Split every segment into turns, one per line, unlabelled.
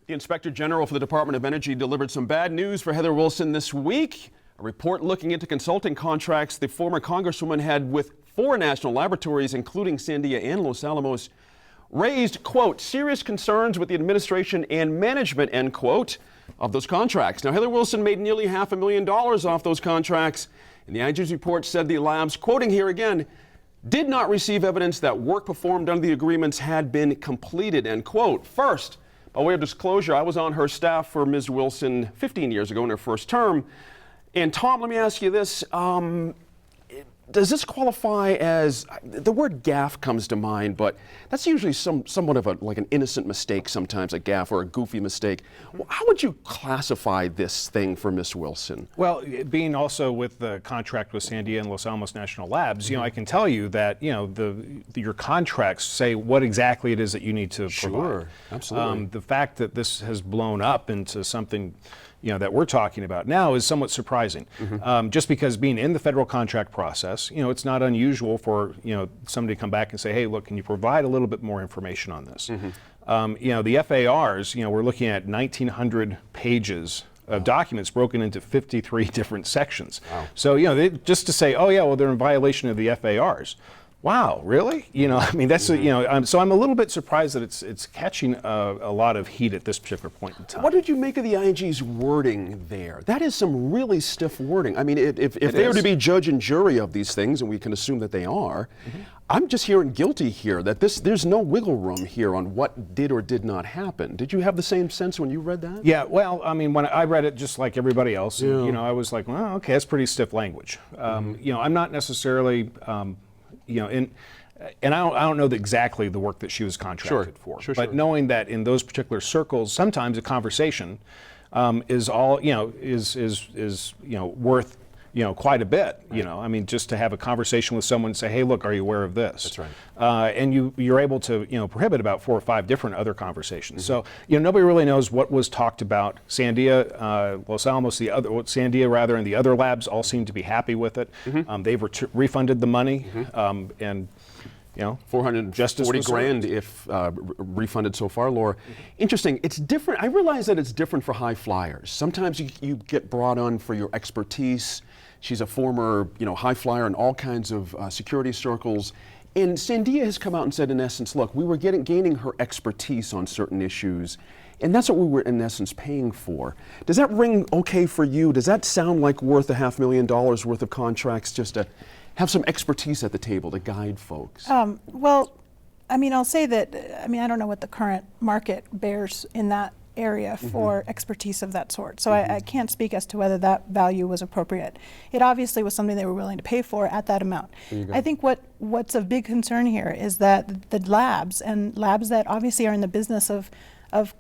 The Inspector General for the Department of Energy delivered some bad news for Heather Wilson this week. A report looking into consulting contracts the former Congresswoman had with 4 national laboratories, including Sandia and Los Alamos, raised, quote, serious concerns with the administration and management, end quote, of those contracts. Now, Heather Wilson made nearly $500,000 off those contracts, and the IG's report said the labs, quoting here again, did not receive evidence that work performed under the agreements had been completed, end quote. First, by way of disclosure, I was on her staff for Ms. Wilson 15 years ago in her first term. And Tom, let me ask you this. Does this qualify as, the word gaffe comes to mind, but that's usually somewhat of like an innocent mistake sometimes, a gaffe or a goofy mistake. How would you classify this thing for Ms. Wilson?
Well, being also with the contract with Sandia and Los Alamos National Labs, you know, I can tell you that, you know, your contracts say what exactly it is that you need to provide.
Sure, absolutely.
The fact that this has blown up into something, you know, that we're talking about now is somewhat surprising. Just because being in the federal contract process, you know, it's not unusual for, you know, somebody to come back and say, hey, look, can you provide a little bit more information on this? You know, the FARs, you know, we're looking at 1,900 pages of documents broken into 53 different sections. Wow. So, you know, just to say, oh yeah, well, they're in violation of the FARs. Wow, really? You know, I mean, that's, you know, so I'm a little bit surprised that it's catching a lot of heat at this particular point in time.
What did you make of the IG's wording there? That is some really stiff wording. I mean, if they are to be judge and jury of these things, and we can assume that they are, I'm just hearing guilty here, that there's no wiggle room here on what did or did not happen. Did you have the same sense when you read that?
Yeah, well, I mean, when I read it just like everybody else, you know, I was like, well, okay, that's pretty stiff language. You know, I'm not necessarily, you know, and I don't know exactly the work that she was contracted for, but knowing that in those particular circles, sometimes a conversation is all, you know, is you know, worth, you know, quite a bit. You know, I mean, just to have a conversation with someone and say, hey, look, are you aware of this?
That's right.
And you're able to, you know, prohibit about 4 or 5 different other conversations. So, you know, nobody really knows what was talked about. Sandia, Los Alamos, Sandia rather, and the other labs all seem to be happy with it. They've refunded the money, and you know,
$440 grand if refunded so far, Laura. Interesting. It's different. I realize that it's different for high flyers. Sometimes you get brought on for your expertise. She's a former, you know, high flyer in all kinds of security circles. And Sandia has come out and said, in essence, look, we were gaining her expertise on certain issues, and that's what we were, in essence, paying for. Does that ring okay for you? Does that sound like worth $500,000 worth of contracts just to have some expertise at the table to guide folks?
Well, I mean, I'll say that, I mean, I don't know what the current market bears in that area for expertise of that sort. So I can't speak as to whether that value was appropriate. It obviously was something they were willing to pay for at that amount. I think what's of big concern here is that the labs, and labs that obviously are in the business of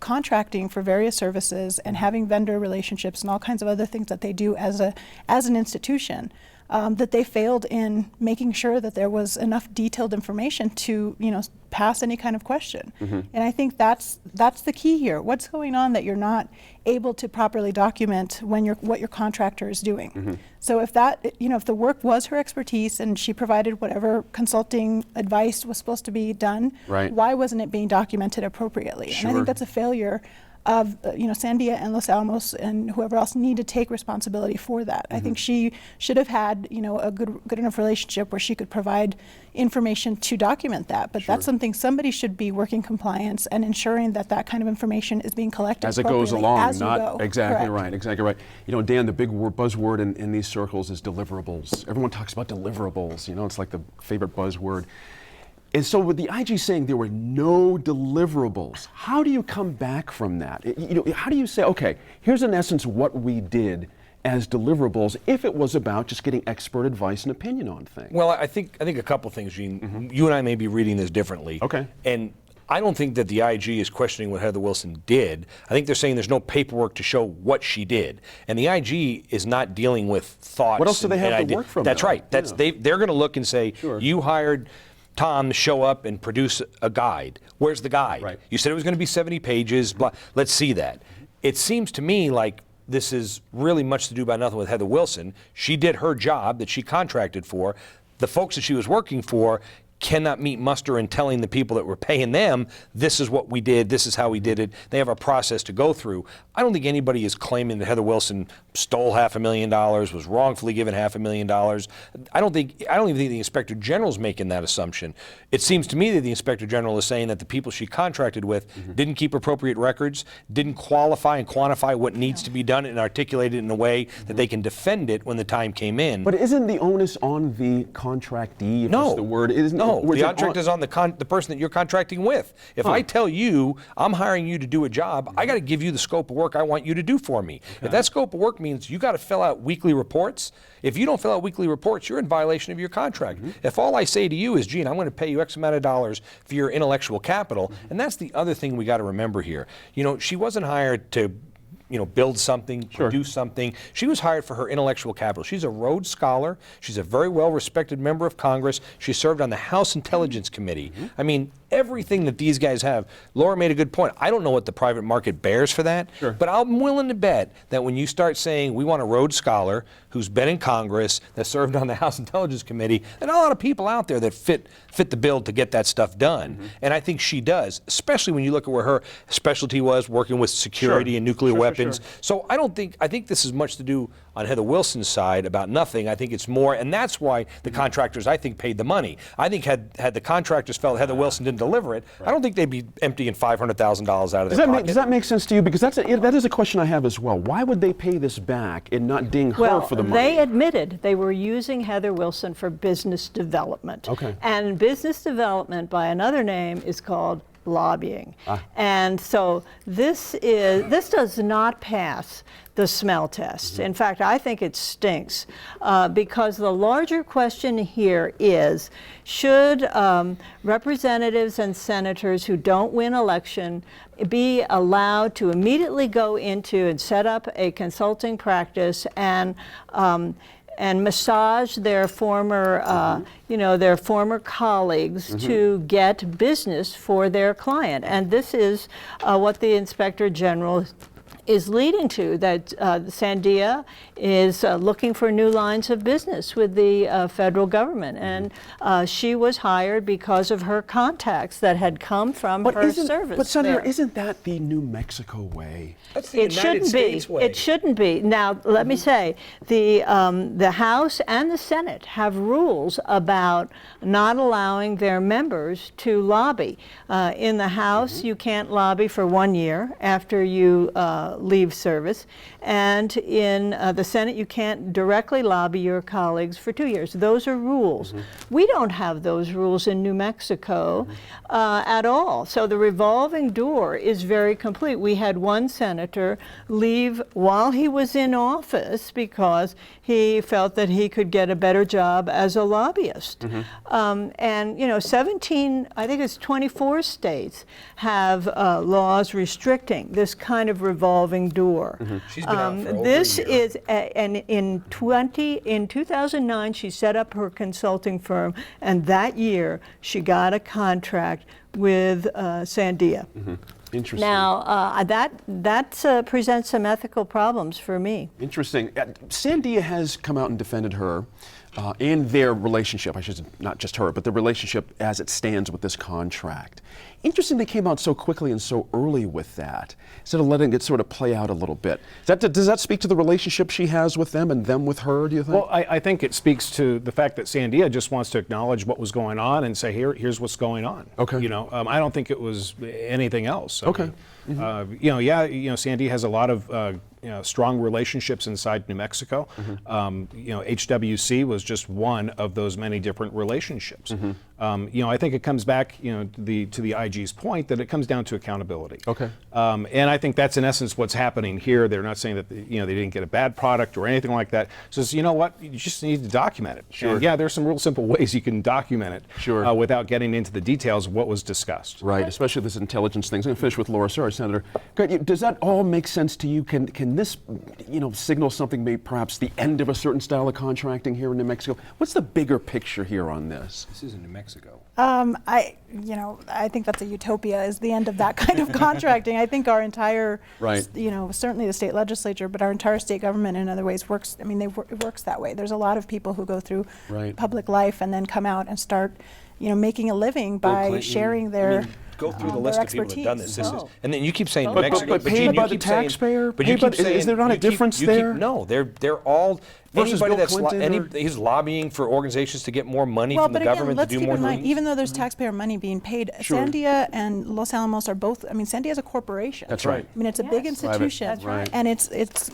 contracting for various services and having vendor relationships and all kinds of other things that they do as an institution, that they failed in making sure that there was enough detailed information to, you know, pass any kind of question. And I think that's the key here. What's going on that you're not able to properly document when what your contractor is doing? So if that, you know, if the work was her expertise and she provided whatever consulting advice was supposed to be done, why wasn't it being documented appropriately? And I think that's a failure of, you know, Sandia and Los Alamos and whoever else need to take responsibility for that. I think she should have had, you know, a good enough relationship where she could provide information to document that. But that's something somebody should be working compliance and ensuring that that kind of information is being collected
as it goes along.
As you go.
Exactly right. Exactly right. You know, Dan, the big buzzword in these circles is deliverables. Everyone talks about deliverables. You know, it's like the favorite buzzword. And so with the IG saying there were no deliverables, how do you come back from that? You know, how do you say, okay, here's in essence what we did as deliverables if it was about just getting expert advice and opinion on things?
Well, I think a couple things, Gene. You and I may be reading this differently.
Okay.
And I don't think that the IG is questioning what Heather Wilson did. I think they're saying there's no paperwork to show what she did. And the IG is not dealing with thoughts.
What else do they have to work from?
That's right. They're going to look and say, you hired Tom to show up and produce a guide. Where's the guide? You said it was going to be 70 pages. Blah. Let's see that. It seems to me like this is really much to do about nothing with Heather Wilson. She did her job that she contracted for. The folks that she was working for cannot meet muster in telling the people that we're paying them, this is what we did, this is how we did it. They have a process to go through. I don't think anybody is claiming that Heather Wilson stole $500,000, was wrongfully given $500,000. I don't even think the Inspector General is making that assumption. It seems to me that the Inspector General is saying that the people she contracted with didn't keep appropriate records, didn't qualify and quantify what needs to be done, and articulate it in a way that they can defend it when the time came in.
But isn't the onus on the contractee, if
No.
that's the word? No,
The contract is on the person that you're contracting with. If I tell you I'm hiring you to do a job, I got to give you the scope of work I want you to do for me. If that scope of work means you got to fill out weekly reports, if you don't fill out weekly reports, you're in violation of your contract. If all I say to you is, Gene, I'm going to pay you X amount of dollars for your intellectual capital, and that's the other thing we got to remember here. She wasn't hired to build something, produce something. She was hired for her intellectual capital. She's a Rhodes Scholar. She's a very well-respected member of Congress. She served on the House Intelligence Committee. I mean, everything that these guys have. Laura made a good point. I don't know what the private market bears for that, but I'm willing to bet that when you start saying we want a Rhodes Scholar who's been in Congress, that served on the House Intelligence Committee, there are a lot of people out there that fit the bill to get that stuff done. And I think she does, especially when you look at where her specialty was, working with security and nuclear weapons. So I think this is much to do on Heather Wilson's side about nothing. I think it's more, and that's why the contractors, I think, paid the money. I think had the contractors felt Heather Wilson didn't deliver it, I don't think they'd be emptying $500,000 out of their pocket.
Does that make sense to you? Because that is a question I have as well. Why would they pay this back and not ding her for the money?
They admitted they were using Heather Wilson for business development.
Okay.
And business development by another name is called lobbying. And so this does not pass the smell test. In fact, I think it stinks because the larger question here is, should representatives and senators who don't win election be allowed to immediately go into and set up a consulting practice and massage their former, their former colleagues to get business for their client? And this is what the Inspector General is leading to, that Sandia is looking for new lines of business with the federal government. And she was hired because of her contacts that had come from her service.
But Senator,
there.
isn't that the New Mexico way?
That's the United States way.
It shouldn't be. Now, let me say, the House and the Senate have rules about not allowing their members to lobby. In the House, you can't lobby for 1 year after you leave service, and in the Senate, you can't directly lobby your colleagues for 2 years. Those are rules. We don't have those rules in New Mexico at all. So the revolving door is very complete. We had one senator leave while he was in office because he felt that he could get a better job as a lobbyist. And 17, I think it's 24 states have laws restricting this kind of revolving door.
She's been out for over
This
a year.
is, and in 2009, she set up her consulting firm, and that year she got a contract with Sandia.
Interesting.
Now, that presents some ethical problems for me.
Interesting. Sandia has come out and defended her and their relationship. I should not just her, but the relationship as it stands with this contract. Interesting they came out so quickly and so early with that, instead of letting it sort of play out a little bit. Does that speak to the relationship she has with them and them with her, do you think?
Well, I think it speaks to the fact that Sandia just wants to acknowledge what was going on and say, here's what's going on.
Okay.
I don't think it was anything else.
Okay.
Sandia has a lot of strong relationships inside New Mexico. HWC was just one of those many different relationships. I think it comes back, to the IG's point that it comes down to accountability.
Okay.
And I think that's in essence what's happening here. They're not saying that they didn't get a bad product or anything like that. So you know what? You just need to document it.
Sure.
And yeah, there's some real simple ways you can document it.
Sure.
Without getting into the details of what was discussed.
Right, especially this intelligence thing. I'm going to finish with Laura. Sorry, Senator. Does that all make sense to you? Can this, signal something, maybe perhaps the end of a certain style of contracting here in New Mexico? What's the bigger picture here on this?
This is in New Mexico.
I think that's a utopia, is the end of that kind of contracting. I think our entire,
Right.
certainly the state legislature, but our entire state government in other ways works. I mean, it works that way. There's a lot of people who go through
Right.
public life and then come out and start, making a living by
Clinton,
sharing their
Go through the
their
list of people that have done this.
expertise.
This is, and then you keep saying
But-
Mexico,
but paid
Gene, you
by the
keep saying-
taxpayer?
But you
Paid by-
keep
is
saying
there not a
you keep-
difference
you keep-
there?
No, they're all
Versus
anybody
Bill
that's
Clinton or-
he's lobbying for organizations to get more money
Well,
from the
but again,
government
let's
to do
keep
more
in mind,
things.
even though there's taxpayer money being paid, Sandia and Los Alamos are both, I mean, Sandia is a corporation.
That's right.
I mean, it's a big
Yes.
institution.
That's right.
And it's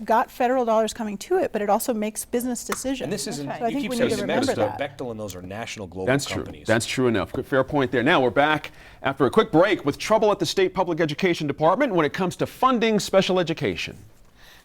got federal dollars coming to it, but it also makes business decisions.
And this isn't.
right.
So I
You
think
keep
we
saying
need to remember
Bechtel,
that.
Bechtel and those are national global
That's true.
companies.
That's true enough. Good, fair point there. Now we're back after a quick break with trouble at the state public education department when it comes to funding special education.